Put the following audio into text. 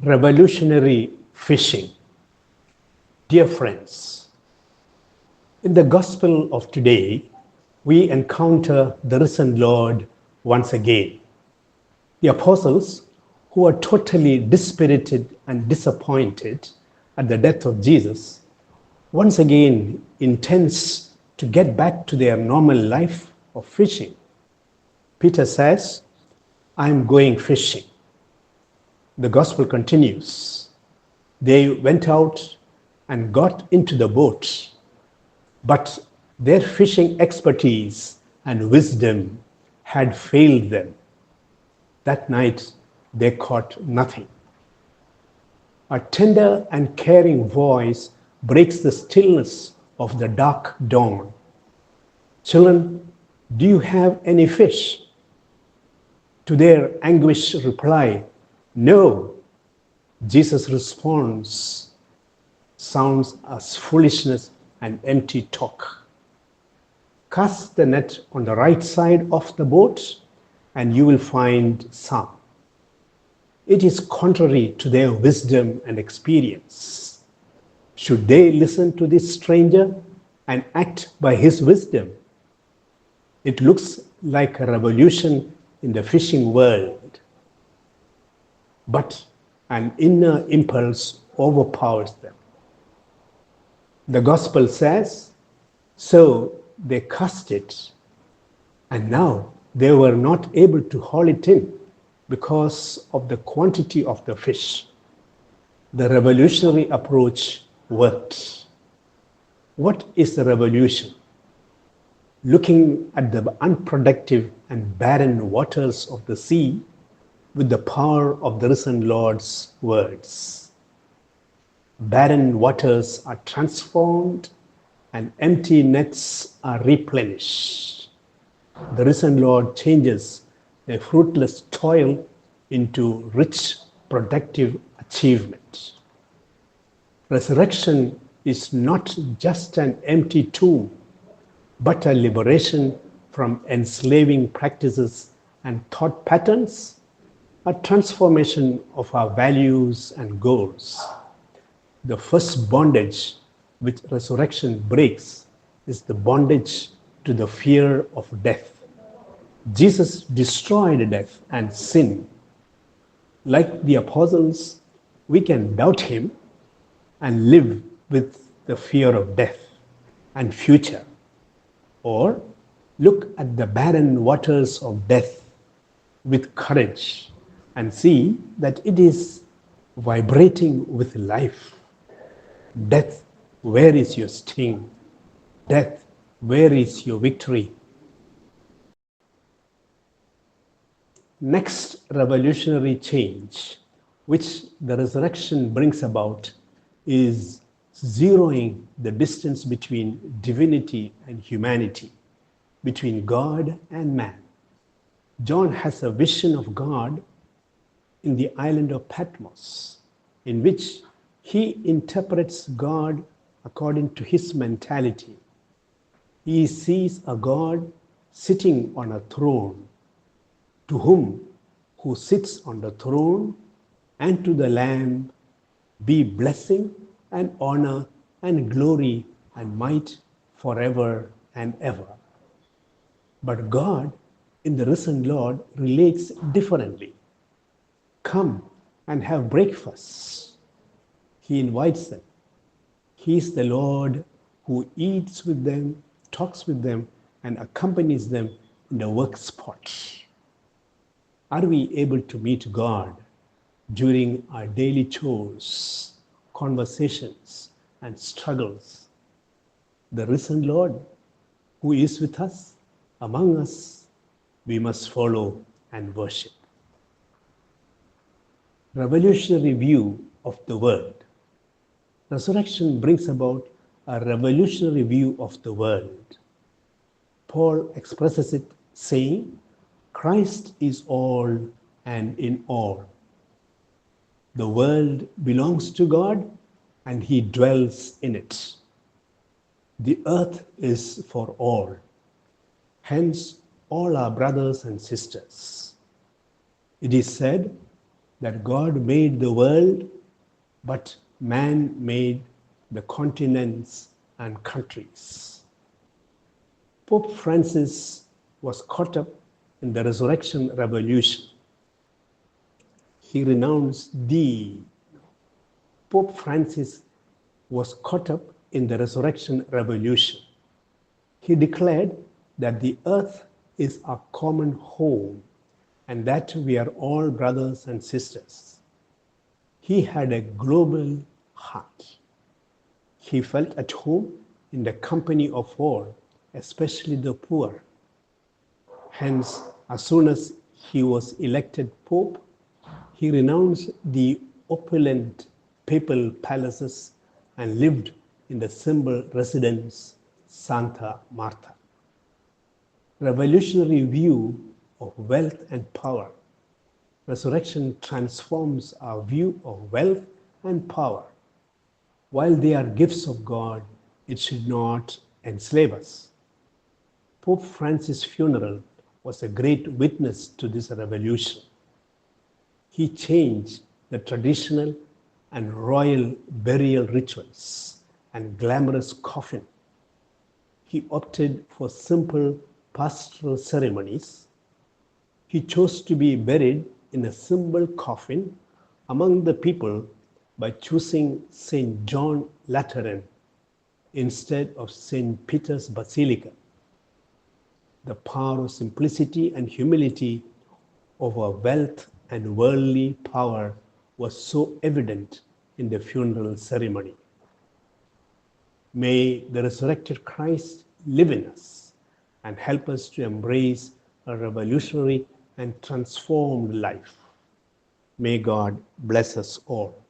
Revolutionary fishing. Dear friends, in the gospel of today, we encounter the risen Lord once again. The apostles, who are totally dispirited and disappointed at the death of Jesus, once again intends to get back to their normal life of fishing. Peter says, "I'm going fishing." The gospel continues. They went out and got into the boat, but their fishing expertise and wisdom had failed them. That night, they caught nothing. A tender and caring voice breaks the stillness of the dark dawn. "Children, do you have any fish?" To their anguished reply, "No." Jesus' response sounds as foolishness and empty talk. "Cast the net on the right side of the boat and you will find some." It is contrary to their wisdom and experience. Should they listen to this stranger and act by his wisdom? It looks like a revolution in the fishing world. But an inner impulse overpowers them. The gospel says, "So they cast it, and now they were not able to haul it in because of the quantity of the fish." The revolutionary approach worked. What is the revolution? Looking at the unproductive and barren waters of the sea with the power of the risen Lord's words. Barren waters are transformed and empty nets are replenished. The risen Lord changes a fruitless toil into rich, productive achievement. Resurrection is not just an empty tomb, but a liberation from enslaving practices and thought patterns, a transformation of our values and goals. The first bondage which resurrection breaks is the bondage to the fear of death. Jesus destroyed death and sin. Like the apostles, we can doubt him and live with the fear of death and future, or look at the barren waters of death with courage and see that it is vibrating with life. Death, where is your sting? Death, where is your victory? Next revolutionary change, which the resurrection brings about, is zeroing the distance between divinity and humanity, between God and man. John has a vision of God in the island of Patmos, in which he interprets God according to his mentality. He sees a God sitting on a throne, to who sits on the throne, and to the Lamb be blessing and honor and glory and might forever and ever. But God in the risen Lord relates differently. Come and have breakfast. He invites them. He is the Lord who eats with them, talks with them, and accompanies them in the work spot. Are we able to meet God during our daily chores, conversations, and struggles? The risen Lord who is with us, among us, we must follow and worship. Revolutionary view of the world. Resurrection brings about a revolutionary view of the world. Paul expresses it saying, "Christ is all and in all." The world belongs to God and he dwells in it. The earth is for all. Hence, all our brothers and sisters. It is said, that God made the world, but man made the continents and countries. Pope Francis was caught up in the resurrection revolution. He renounced the Pope Francis was caught up in the resurrection revolution. He declared that the earth is our common home and that we are all brothers and sisters. He had a global heart. He felt at home in the company of all, especially the poor. Hence, as soon as he was elected Pope, he renounced the opulent papal palaces and lived in the simple residence Santa Marta. Revolutionary view of wealth and power. Resurrection transforms our view of wealth and power. While they are gifts of God, it should not enslave us. Pope Francis' funeral was a great witness to this revolution. He changed the traditional and royal burial rituals and glamorous coffin. He opted for simple pastoral ceremonies. He chose to be buried in a simple coffin among the people by choosing St. John Lateran instead of St. Peter's Basilica. The power of simplicity and humility over wealth and worldly power was so evident in the funeral ceremony. May the resurrected Christ live in us and help us to embrace a revolutionary and transformed life. May God bless us all.